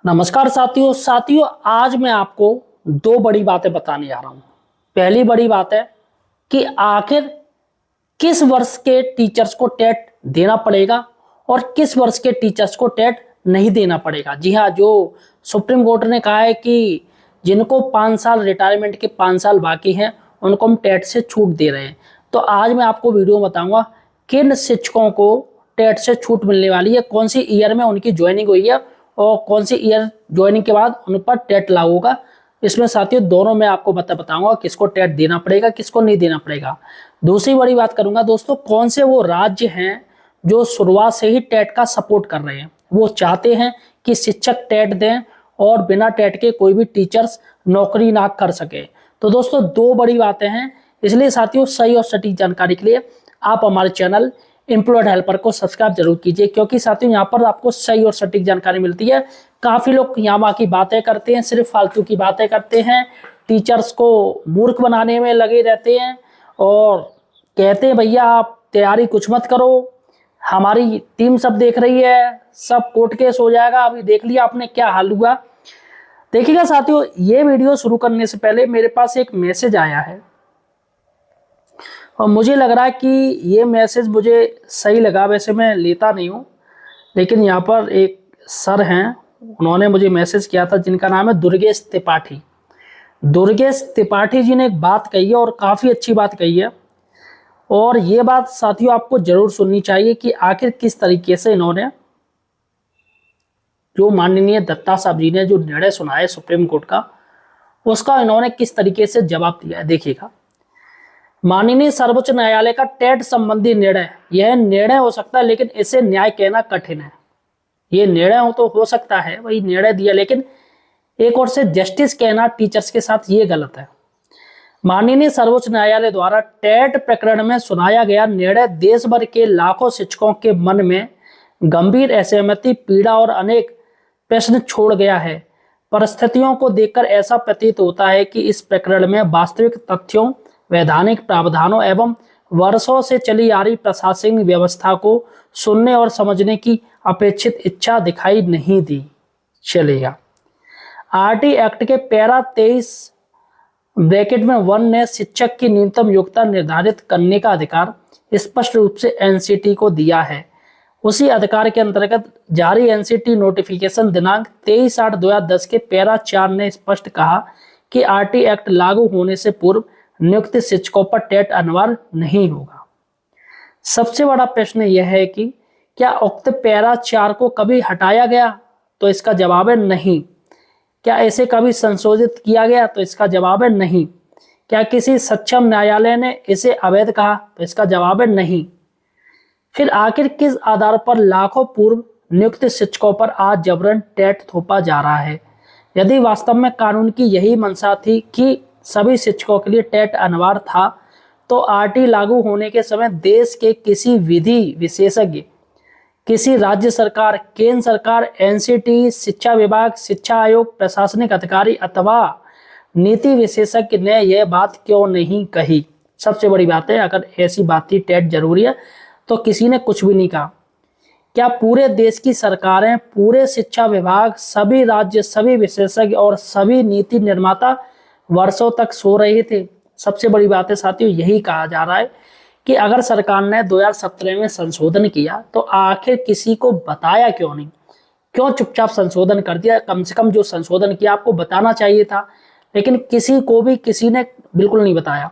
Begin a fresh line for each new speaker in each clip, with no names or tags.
नमस्कार साथियों आज मैं आपको दो बड़ी बातें बताने जा रहा हूं। पहली बड़ी बात है कि आखिर किस वर्ष के टीचर्स को टेट देना पड़ेगा और किस वर्ष के टीचर्स को टेट नहीं देना पड़ेगा। जी हाँ, जो सुप्रीम कोर्ट ने कहा है कि जिनको 5 साल रिटायरमेंट के 5 साल बाकी हैं उनको हम टेट से छूट दे रहे हैं। तो आज मैं आपको वीडियो में बताऊंगा किन शिक्षकों को टेट से छूट मिलने वाली है, कौन सी ईयर में उनकी ज्वाइनिंग हुई है और कौन सी ईयर ज्वाइनिंग के बाद उन पर टेट लागू होगा। इसमें साथियों दोनों में आपको बताऊंगा किसको टेट देना पड़ेगा किसको नहीं देना पड़ेगा। दूसरी बड़ी बात करूंगा दोस्तों, कौन से वो राज्य हैं जो शुरुआत से ही टेट का सपोर्ट कर रहे हैं, वो चाहते हैं कि शिक्षक टेट दें और बिना टेट के कोई भी टीचर्स नौकरी ना कर सके। तो दोस्तों दो बड़ी बातें हैं, इसलिए साथियों सही और सटीक जानकारी के लिए आप हमारे चैनल एम्प्लॉयड हेल्पर को सब्सक्राइब जरूर कीजिए, क्योंकि साथियों यहाँ पर आपको सही और सटीक जानकारी मिलती है। काफी लोग यहाँ वहाँ की बातें करते हैं, सिर्फ फालतू की बातें करते हैं, टीचर्स को मूर्ख बनाने में लगे रहते हैं और कहते हैं भैया आप तैयारी कुछ मत करो, हमारी टीम सब देख रही है, सब कोर्ट केस हो जाएगा। अभी देख लिया आपने क्या हाल हुआ। देखिएगा साथियों, ये वीडियो शुरू करने से पहले मेरे पास एक मैसेज आया है और मुझे लग रहा है कि ये मैसेज मुझे सही लगा। वैसे मैं लेता नहीं हूँ, लेकिन यहाँ पर एक सर हैं, उन्होंने मुझे मैसेज किया था, जिनका नाम है दुर्गेश त्रिपाठी। दुर्गेश त्रिपाठी जी ने एक बात कही है और काफ़ी अच्छी बात कही है, और ये बात साथियों आपको जरूर सुननी चाहिए कि आखिर किस तरीके से इन्होंने, जो माननीय दत्ता साहब जी ने जो निर्णय सुनाया है सुप्रीम कोर्ट का, उसका इन्होंने किस तरीके से जवाब दिया है। देखिएगा, माननीय सर्वोच्च न्यायालय का टेट संबंधी निर्णय, यह निर्णय हो सकता है लेकिन इसे न्याय कहना कठिन है। ये निर्णय हो सकता है, वही निर्णय दिया, लेकिन एक और से जस्टिस कहना टीचर्स के साथ ये गलत है। माननीय सर्वोच्च न्यायालय द्वारा टेट प्रकरण में सुनाया गया निर्णय देश भर के लाखों शिक्षकों के मन में गंभीर असहमति, पीड़ा और अनेक प्रश्न छोड़ गया है। परिस्थितियों को देखकर ऐसा प्रतीत होता है कि इस प्रकरण में वास्तविक तथ्यों, वैधानिक प्रावधानों एवं वर्षों से चली आ रही प्रशासनिक व्यवस्था को सुनने और समझने की अपेक्षित इच्छा दिखाई नहीं दी। चलेगा, आरटी एक्ट के पैरा 23 ब्रैकेट में 1 ने शिक्षक की न्यूनतम योग्यता निर्धारित करने का अधिकार स्पष्ट रूप से एनसीटी को दिया है। उसी अधिकार के अंतर्गत जारी एनसीटी नोटिफिकेशन दिनांक 23/8/2010 के पैरा 4 ने स्पष्ट कहा कि आरटी एक्ट लागू होने से पूर्व नियुक्त शिक्षकों पर टेट अनिवार्य नहीं होगा। सबसे बड़ा प्रश्न यह है कि क्या उक्त पैरा 4 को कभी हटाया गया? तो इसका जवाब है नहीं। क्या इसे कभी संशोधित किया गया? तो इसका जवाब है नहीं। क्या किसी सक्षम न्यायालय ने इसे अवैध कहा? तो इसका जवाब है नहीं। फिर आखिर किस आधार पर लाखों पूर्व नियुक्त शिक्षकों पर आज जबरन टेट थोपा जा रहा है? यदि वास्तव में कानून की यही मंशा थी कि सभी शिक्षकों के लिए टेट अनिवार्य था, तो आरटी लागू होने के समय देश के किसी विधि विशेषज्ञ, किसी राज्य सरकार, केंद्र सरकार, एनसीटी, शिक्षा विभाग, शिक्षा आयोग, प्रशासनिक अधिकारी अथवा नीति विशेषज्ञ ने यह बात क्यों नहीं कही? सबसे बड़ी बात है, अगर ऐसी बात थी टेट जरूरी है तो किसी ने कुछ भी नहीं कहा। क्या पूरे देश की सरकारें, पूरे शिक्षा विभाग, सभी राज्य, सभी विशेषज्ञ और सभी नीति निर्माता वर्षों तक सो रहे थे? सबसे बड़ी बात है साथियों, यही कहा जा रहा है कि अगर सरकार ने 2017 में संशोधन किया तो आखिर किसी को बताया क्यों नहीं? क्यों चुपचाप संशोधन कर दिया? कम से कम जो संशोधन किया आपको बताना चाहिए था, लेकिन किसी को भी किसी ने बिल्कुल नहीं बताया।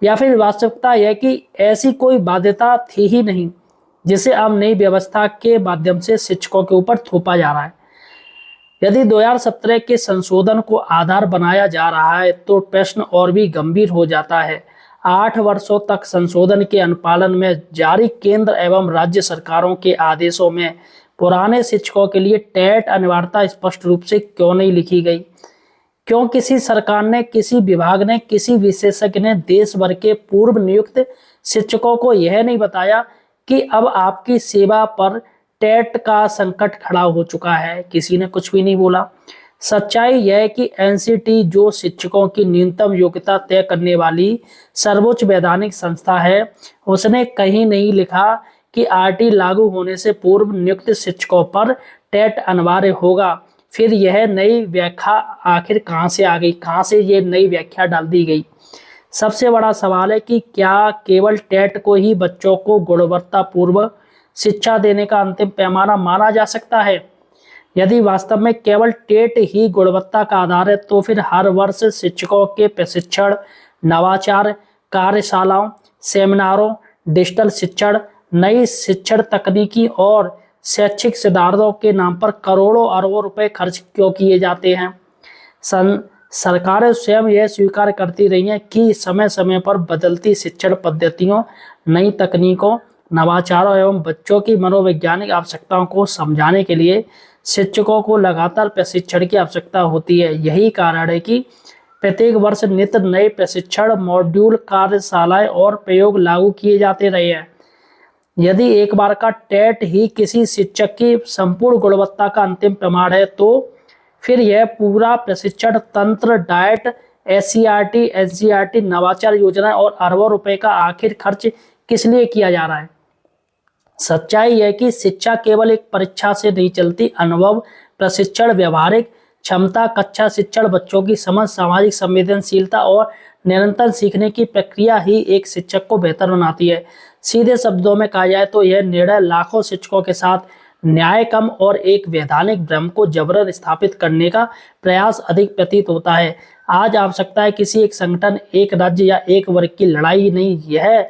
या फिर वास्तविकता यह कि ऐसी कोई बाध्यता थी ही नहीं जिसे अब नई व्यवस्था के माध्यम से शिक्षकों के ऊपर थोपा जा रहा है। यदि 2017 के संशोधन को आधार बनाया जा रहा है तो प्रश्न और भी गंभीर हो जाता है। 8 वर्षों तक संशोधन के अनुपालन में जारी केंद्र एवं राज्य सरकारों के आदेशों में पुराने शिक्षकों के लिए टेट अनिवार्यता स्पष्ट रूप से क्यों नहीं लिखी गई? क्यों किसी सरकार ने, किसी विभाग ने, किसी विशेषज्ञ ने देश भर के पूर्व नियुक्त शिक्षकों को यह नहीं बताया कि अब आपकी सेवा पर टेट का संकट खड़ा हो चुका है? किसी ने कुछ भी नहीं बोला। सच्चाई यह है कि एनसीटी जो शिक्षकों की न्यूनतम योग्यता तय करने वाली सर्वोच्च वैधानिक संस्था है, उसने कहीं नहीं लिखा कि आरटी लागू होने से पूर्व नियुक्त शिक्षकों पर टेट अनिवार्य होगा। फिर यह नई व्याख्या आखिर कहाँ से आ गई, कहाँ से ये नई व्याख्या डाल दी गई। सबसे बड़ा सवाल है कि क्या केवल टेट को ही बच्चों को गुणवत्तापूर्ण शिक्षा देने का अंतिम पैमाना माना जा सकता है? यदि वास्तव में केवल टेट ही गुणवत्ता का आधार है तो फिर हर वर्ष शिक्षकों के प्रशिक्षण, नवाचार, कार्यशालाओं, सेमिनारों, डिजिटल शिक्षण, नई शिक्षण तकनीकी और शैक्षिक सिद्धांतों के नाम पर करोड़ों अरबों रुपए खर्च क्यों किए जाते हैं? सरकारें स्वयं यह स्वीकार करती रही हैं कि समय समय पर बदलती शिक्षण पद्धतियों, नई तकनीकों, नवाचारों एवं बच्चों की मनोवैज्ञानिक आवश्यकताओं को समझाने के लिए शिक्षकों को लगातार प्रशिक्षण की आवश्यकता होती है। यही कारण है कि प्रत्येक वर्ष नित्य नए प्रशिक्षण मॉड्यूल, कार्यशालाएं और प्रयोग लागू किए जाते रहे हैं। यदि एक बार का टेट ही किसी शिक्षक की संपूर्ण गुणवत्ता का अंतिम प्रमाण है तो फिर यह पूरा प्रशिक्षण तंत्र, डाइट, एससीईआरटी, एनसीईआरटी, नवाचार योजना और अरबों रुपए का आखिर खर्च किस लिए किया जा रहा है? सच्चाई है कि शिक्षा केवल एक परीक्षा से नहीं चलती। अनुभव, प्रशिक्षण, व्यवहारिक क्षमता, कक्षा शिक्षण, बच्चों की समझ, सामाजिक संवेदनशीलता और निरंतर सीखने की प्रक्रिया ही एक शिक्षक को बेहतर बनाती है। सीधे शब्दों में कहा जाए तो यह निर्णय लाखों शिक्षकों के साथ न्याय कम और एक वैधानिक भ्रम को जबरन स्थापित करने का प्रयास अधिक प्रतीत होता है। आज आवश्यकता है किसी एक संगठन, एक राज्य या एक वर्ग की लड़ाई नहीं, यह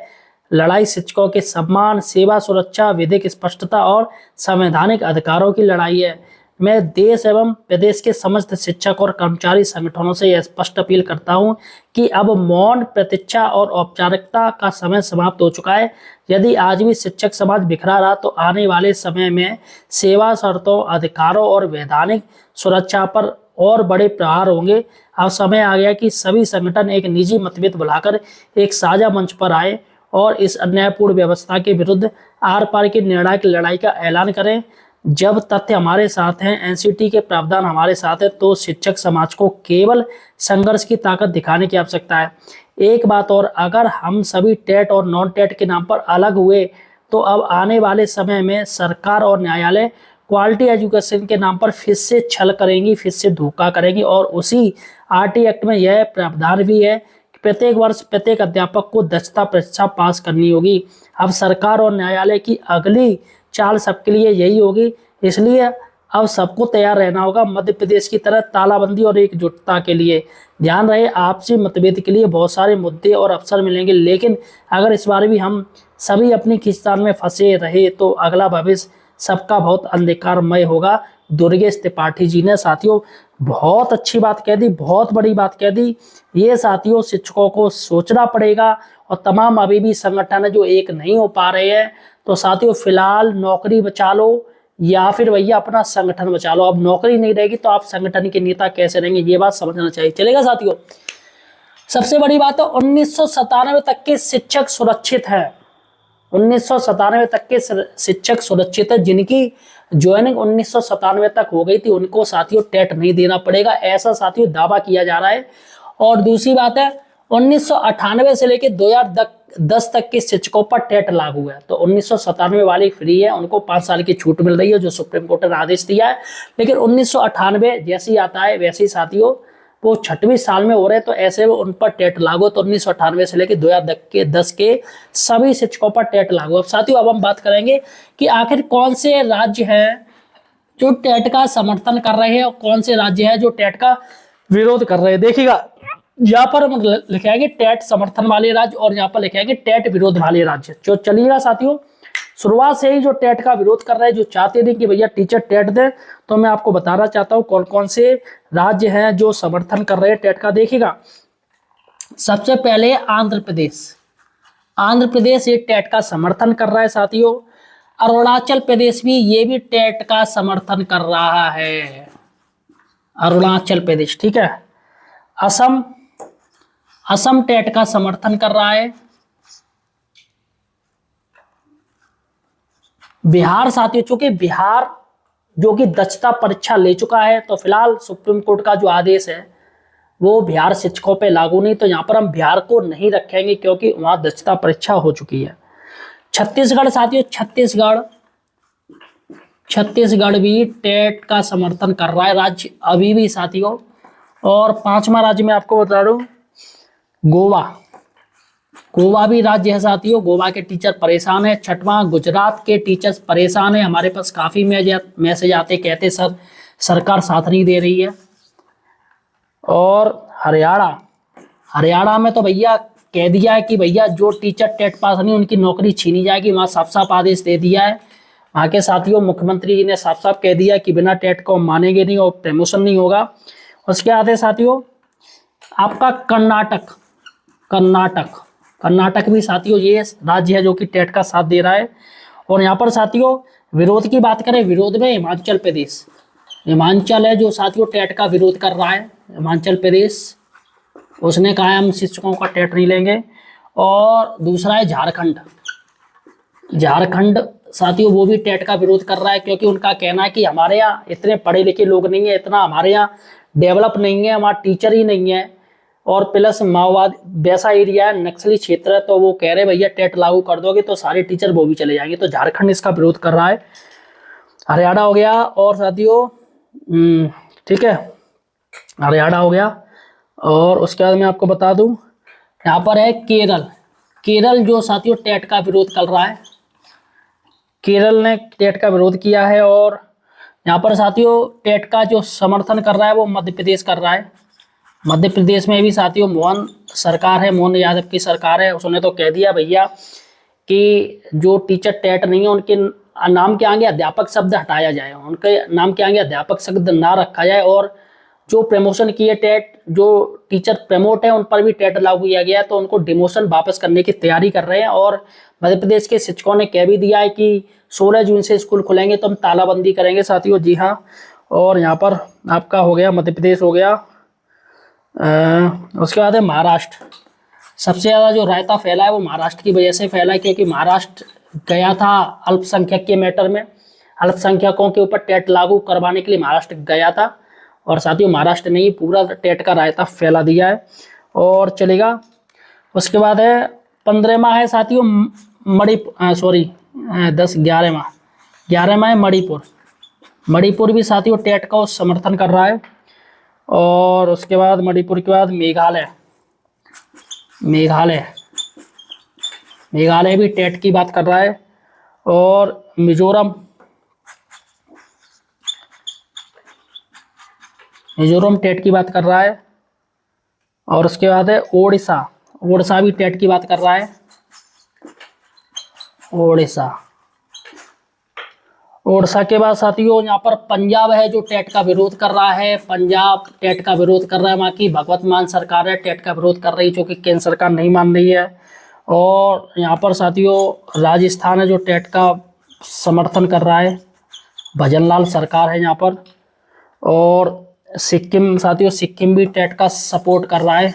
लड़ाई शिक्षकों के सम्मान, सेवा, सुरक्षा, विधिक स्पष्टता और संवैधानिक अधिकारों की लड़ाई है। मैं देश एवं प्रदेश के समस्त शिक्षक और कर्मचारी संगठनों से यह स्पष्ट अपील करता हूं कि अब मौन, प्रतीक्षा और औपचारिकता का समय समाप्त हो चुका है। यदि आज भी शिक्षक समाज बिखरा रहा तो आने वाले समय में सेवा शर्तों, अधिकारों और वैधानिक सुरक्षा पर और बड़े प्रहार होंगे। अब समय आ गया कि सभी संगठन एक निजी मतभेद बुलाकर एक साझा मंच पर आए और इस अन्यायपूर्ण व्यवस्था के विरुद्ध आर पार की निर्णायक लड़ाई का ऐलान करें। जब तथ्य हमारे साथ हैं, एनसीटी के प्रावधान हमारे साथ है, तो शिक्षक समाज को केवल संघर्ष की ताकत दिखाने की आवश्यकता है। एक बात और, अगर हम सभी टेट और नॉन टेट के नाम पर अलग हुए तो अब आने वाले समय में सरकार और न्यायालय क्वालिटी एजुकेशन के नाम पर फिर से छल करेंगी, फिर से धोखा करेंगी। और उसी आरटी एक्ट में यह प्रावधान भी है कि प्रत्येक वर्ष प्रत्येक अध्यापक को दक्षता परीक्षा पास करनी होगी। अब सरकार और न्यायालय की अगली चाल सबके लिए यही होगी, इसलिए अब सबको तैयार रहना होगा मध्य प्रदेश की तरह तालाबंदी और एकजुटता के लिए। ध्यान रहे, आपसी मतभेद के लिए बहुत सारे मुद्दे और अवसर मिलेंगे, लेकिन अगर इस बार भी हम सभी अपनी खींचतान में फंसे रहे तो अगला भविष्य सबका बहुत अंधकारमय होगा। दुर्गेश त्रिपाठी जी ने साथियों बहुत अच्छी बात कह दी, बहुत बड़ी बात कह दी। ये साथियों शिक्षकों को सोचना पड़ेगा और तमाम अभी भी संगठन है जो एक नहीं हो पा रहे हैं, तो साथियों फिलहाल नौकरी बचा लो या फिर भैया अपना संगठन बचा लो। अब नौकरी नहीं रहेगी तो आप संगठन के नेता कैसे रहेंगे, ये बात समझना चाहिए। चलेगा साथियों, सबसे बड़ी बात है 1997 तक के शिक्षक सुरक्षित है। 1997 तक के शिक्षक सुरक्षित है। जिनकी ज्वाइनिंग 1997 तक हो गई थी उनको साथियों टेट नहीं देना पड़ेगा, ऐसा साथियों दावा किया जा रहा है। और दूसरी बात है 1998 से लेकर 2010 तक के शिक्षकों पर टेट लागू है। तो 1997 वाली फ्री है, उनको 5 साल की छूट मिल रही है जो सुप्रीम कोर्ट ने आदेश दिया है। लेकिन 1998 जैसे ही आता है वैसे ही साथियों वो 6वीं साल में हो रहे हैं, तो ऐसे में उन पर टेट लागू। तो 1998 से लेकर 2010 के सभी शिक्षकों पर टेट लागू। अब साथियों अब हम बात करेंगे कि आखिर कौन से राज्य हैं जो टेट का समर्थन कर रहे हैं और कौन से राज्य हैं जो टेट का विरोध कर रहे हैं। देखिएगा यहाँ पर हम लिखाएंगे टेट समर्थन वाले राज्य और यहाँ पर लिखाएंगे टेट विरोध वाले राज्य। जो चलिएगा साथियों शुरुआत से ही जो टेट का विरोध कर रहे हैं, जो चाहते नहीं कि भैया टीचर टेट दें, तो मैं आपको बताना चाहता हूँ कौन कौन से राज्य हैं जो समर्थन कर रहे हैं टेट का। देखिएगा सबसे पहले आंध्र प्रदेश। आंध्र प्रदेश ये टेट का समर्थन कर रहा है साथियों। अरुणाचल प्रदेश भी ये भी टेट का समर्थन कर रहा है, अरुणाचल प्रदेश, ठीक है। असम टेट का समर्थन कर रहा है। बिहार साथियों, चूंकि बिहार जो कि दक्षता परीक्षा ले चुका है तो फिलहाल सुप्रीम कोर्ट का जो आदेश है वो बिहार शिक्षकों पे लागू नहीं, तो यहाँ पर हम बिहार को नहीं रखेंगे क्योंकि वहां दक्षता परीक्षा हो चुकी है। छत्तीसगढ़ साथियों, छत्तीसगढ़ भी टेट का समर्थन कर रहा है राज्य अभी भी साथियों। और पांचवा राज्य में आपको बता दूं, गोवा। गोवा भी राज्य है साथियों, गोवा के टीचर परेशान है। छठवां, गुजरात के टीचर्स परेशान है। हमारे पास काफी मैसेज आते, कहते सर सरकार साथ नहीं दे रही है। और हरियाणा, हरियाणा में तो भैया कह दिया है कि भैया जो टीचर टेट पास नहीं उनकी नौकरी छीनी जाएगी, वहां साफ साफ आदेश दे दिया है। वहां के साथियों मुख्यमंत्री जी ने साफ साफ कह दिया कि बिना टेट को मानेंगे नहीं और प्रमोशन नहीं होगा। उसके बाद है साथियों आपका कर्नाटक। कर्नाटक, कर्नाटक भी साथियों ये राज्य है जो कि टेट का साथ दे रहा है। और यहाँ पर साथियों विरोध की बात करें, विरोध में हिमाचल प्रदेश, हिमाचल है जो साथियों टेट का विरोध कर रहा है। हिमाचल प्रदेश, उसने कहा है हम शिक्षकों का टेट नहीं लेंगे। और दूसरा है झारखंड। झारखंड साथियों वो भी टेट का विरोध कर रहा है, क्योंकि उनका कहना है कि हमारे यहाँ इतने पढ़े लिखे लोग नहीं है, इतना हमारे यहाँ डेवलप नहीं है, हमारा टीचर ही नहीं है। और प्लस माओवाद वैसा एरिया है, नक्सली क्षेत्र है, तो वो कह रहे भैया टेट लागू कर दोगे तो सारे टीचर वो भी चले जाएंगे। तो झारखंड इसका विरोध कर रहा है। हरियाणा हो गया। और साथियों ठीक है, हरियाणा हो गया। और उसके बाद मैं आपको बता दूं यहाँ पर है केरल। केरल जो साथियों टेट का विरोध कर रहा है, केरल ने टेट का विरोध किया है। और यहाँ पर साथियों टेट का जो समर्थन कर रहा है वो मध्य प्रदेश कर रहा है। मध्य प्रदेश में भी साथियों मोहन सरकार है, मोहन यादव की सरकार है। उसने तो कह दिया भैया कि जो टीचर टेट नहीं है उनके नाम के आगे अध्यापक शब्द हटाया जाए, उनके नाम के आगे अध्यापक शब्द ना रखा जाए। और जो प्रमोशन किए टेट, जो टीचर प्रमोट है उन पर भी टेट लागू किया गया है, तो उनको डिमोशन वापस करने की तैयारी कर रहे हैं। और मध्य प्रदेश के शिक्षकों ने कह भी दिया है कि 16 जून से स्कूल खुलेंगे तो हम तालाबंदी करेंगे साथियों। जी हाँ। और यहाँ पर आपका हो गया मध्य प्रदेश हो गया। उसके बाद है महाराष्ट्र। सबसे ज़्यादा जो रायता फैला है वो महाराष्ट्र की वजह से फैला है, क्योंकि महाराष्ट्र गया था अल्पसंख्यक के मैटर में, अल्पसंख्यकों के ऊपर टेट लागू करवाने के लिए महाराष्ट्र गया था। और साथियों महाराष्ट्र ने ही पूरा टेट का रायता फैला दिया है। और चलेगा। उसके बाद है 15वां है साथियों सॉरी 11वां है मणिपुर। मणिपुर भी साथियों टेट का समर्थन कर रहा है। और उसके बाद मणिपुर के बाद मेघालय। मेघालय भी टेट की बात कर रहा है। और मिजोरम टेट की बात कर रहा है। और उसके बाद है ओडिशा भी टेट की बात कर रहा है। ओडिशा के बाद साथियों यहाँ पर पंजाब है जो टेट का विरोध कर रहा है। पंजाब टेट का विरोध कर रहा है। वहाँ की भगवत मान सरकार है टेट का विरोध कर रही है, जो कि केंद्र सरकार नहीं मान रही है। और यहाँ पर साथियों राजस्थान है जो टेट का समर्थन कर रहा है, भजनलाल सरकार है यहाँ पर। और सिक्किम साथियों, सिक्किम भी टेट का सपोर्ट कर रहा है।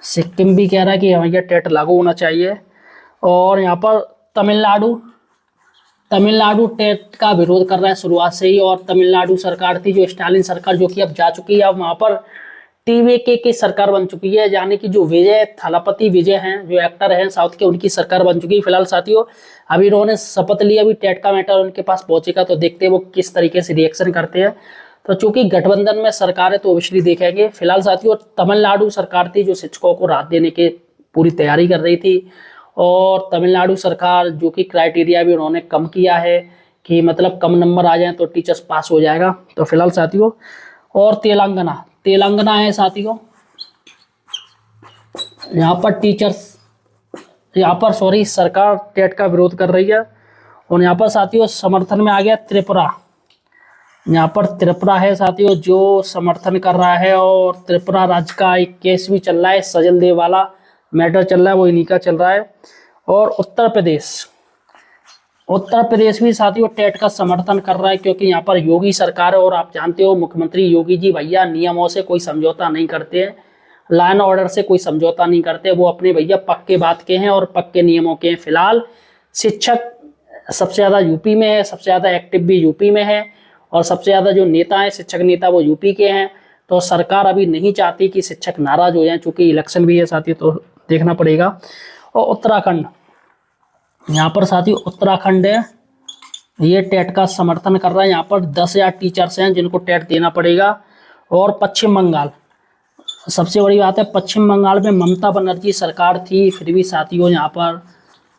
सिक्किम भी कह रहा है कि हमारे टेट लागू होना चाहिए। और यहाँ पर तमिलनाडु टेट का विरोध कर रहा है शुरुआत से ही। और तमिलनाडु सरकार थी जो स्टालिन सरकार, जो कि अब जा चुकी है। अब वहाँ पर टीवीके की सरकार बन चुकी है, यानी कि जो विजय थालापति हैं, जो एक्टर हैं साउथ के, उनकी सरकार बन चुकी है फिलहाल साथियों। अभी इन्होंने शपथ लिया, अभी टेट का मैटर उनके पास पहुंचेगा तो देखते हैं वो किस तरीके से रिएक्शन करते हैं। तो चूंकि गठबंधन में सरकार है तो ऑब्वियसली देखेंगे। फिलहाल साथियों तमिलनाडु सरकार थी जो शिक्षकों को राहत देने की पूरी तैयारी कर रही थी। और तमिलनाडु सरकार जो कि क्राइटेरिया भी उन्होंने कम किया है कि मतलब कम नंबर आ जाए तो टीचर्स पास हो जाएगा। तो फिलहाल साथियों। और तेलंगाना है साथियों, यहाँ पर सरकार टेट का विरोध कर रही है। और यहाँ पर साथियों समर्थन में आ गया त्रिपुरा। यहाँ पर त्रिपुरा है साथियों जो समर्थन कर रहा है। और त्रिपुरा राज्य का एक केस भी चल रहा है, सजल देव वाला मैटर चल रहा है, वो इन्हीं का चल रहा है। और उत्तर प्रदेश भी साथियों टेट का समर्थन कर रहा है, क्योंकि यहाँ पर योगी सरकार है। और आप जानते हो मुख्यमंत्री योगी जी भैया नियमों से कोई समझौता नहीं करते हैं, लॉ एंड ऑर्डर से कोई समझौता नहीं करते। वो अपने भैया पक्के बात के हैं और पक्के नियमों के हैं। फिलहाल शिक्षक सबसे ज़्यादा यूपी में है, सबसे ज़्यादा एक्टिव भी यूपी में है। और सबसे ज़्यादा जो नेता हैं शिक्षक नेता वो यूपी के हैं। तो सरकार अभी नहीं चाहती कि शिक्षक नाराज हो जाएं, चूँकि इलेक्शन भी है साथियों तो देखना पड़ेगा। और यहाँ पर साथियों उत्तराखंड है, ये टेट का समर्थन कर रहा है। यहाँ पर 10,000 टीचर्स हैं जिनको टेट देना पड़ेगा। और पश्चिम बंगाल, सबसे बड़ी बात है, पश्चिम बंगाल में ममता बनर्जी सरकार थी, फिर भी साथियों यहाँ पर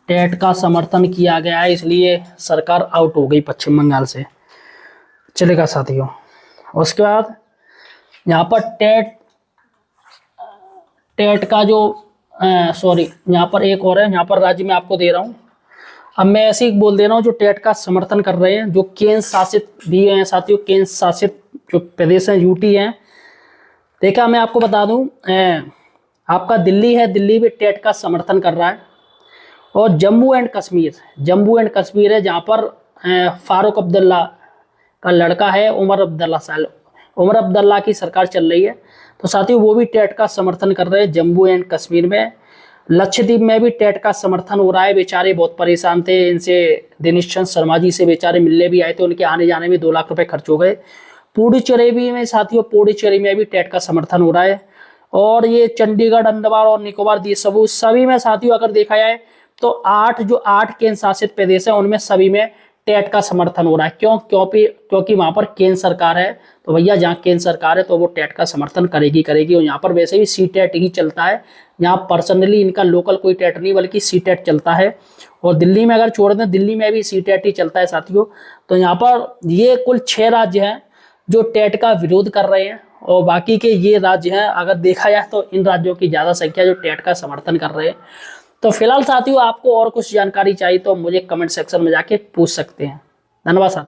टेट का समर्थन किया गया है, इसलिए सरकार आउट हो गई पश्चिम बंगाल से। चलेगा साथियों। उसके बाद यहाँ पर टेट का जो सॉरी, यहाँ पर एक और है, यहाँ पर राज्य में आपको दे रहा हूँ। अब मैं ऐसे ही बोल दे रहा हूँ जो टेट का समर्थन कर रहे हैं, जो केंद्र शासित भी हैं साथियों, केंद्र शासित जो प्रदेश हैं, यूटी हैं। देखा, मैं आपको बता दूं, आपका दिल्ली है, दिल्ली भी टेट का समर्थन कर रहा है। और जम्मू एंड कश्मीर है, जहाँ पर फारूक अब्दुल्ला का लड़का है, उमर अब्दुल्ला की सरकार चल रही है, तो साथियों वो भी टेट का समर्थन कर रहे हैं जम्मू एंड कश्मीर में। लक्षद्वीप में भी टेट का समर्थन हो रहा है। बेचारे बहुत परेशान थे, इनसे दिनेश चंद्र शर्मा जी से बेचारे मिलने भी आए थे, उनके आने जाने में 2 लाख रुपए खर्च हो गए। पुडुचेरी में साथियों, पुडुचेरी में भी टेट का समर्थन हो रहा है। और ये चंडीगढ़, अंडमान और निकोबार द्वीप सभी में साथियों अगर देखा जाए तो 8 केंद्र शासित प्रदेश है, उनमें सभी में टेट का समर्थन हो रहा है। क्योंकि वहां पर केंद्र सरकार है, तो भैया जहाँ केंद्र सरकार है तो वो टेट का समर्थन करेगी। और यहाँ पर वैसे भी सी टेट ही चलता है, यहाँ पर्सनली इनका लोकल कोई टेट नहीं बल्कि सी टेट चलता है। और दिल्ली में अगर छोड़ दें, दिल्ली में भी सी टेट ही चलता है साथियों। तो यहाँ पर ये कुल 6 राज्य हैं जो टेट का विरोध कर रहे हैं, और बाकी के ये राज्य हैं, अगर देखा जाए तो इन राज्यों की ज़्यादा संख्या जो टेट का समर्थन कर रहे हैं। तो फिलहाल साथियों आपको और कुछ जानकारी चाहिए तो मुझे कमेंट सेक्शन में जाके पूछ सकते हैं। धन्यवाद साथियों।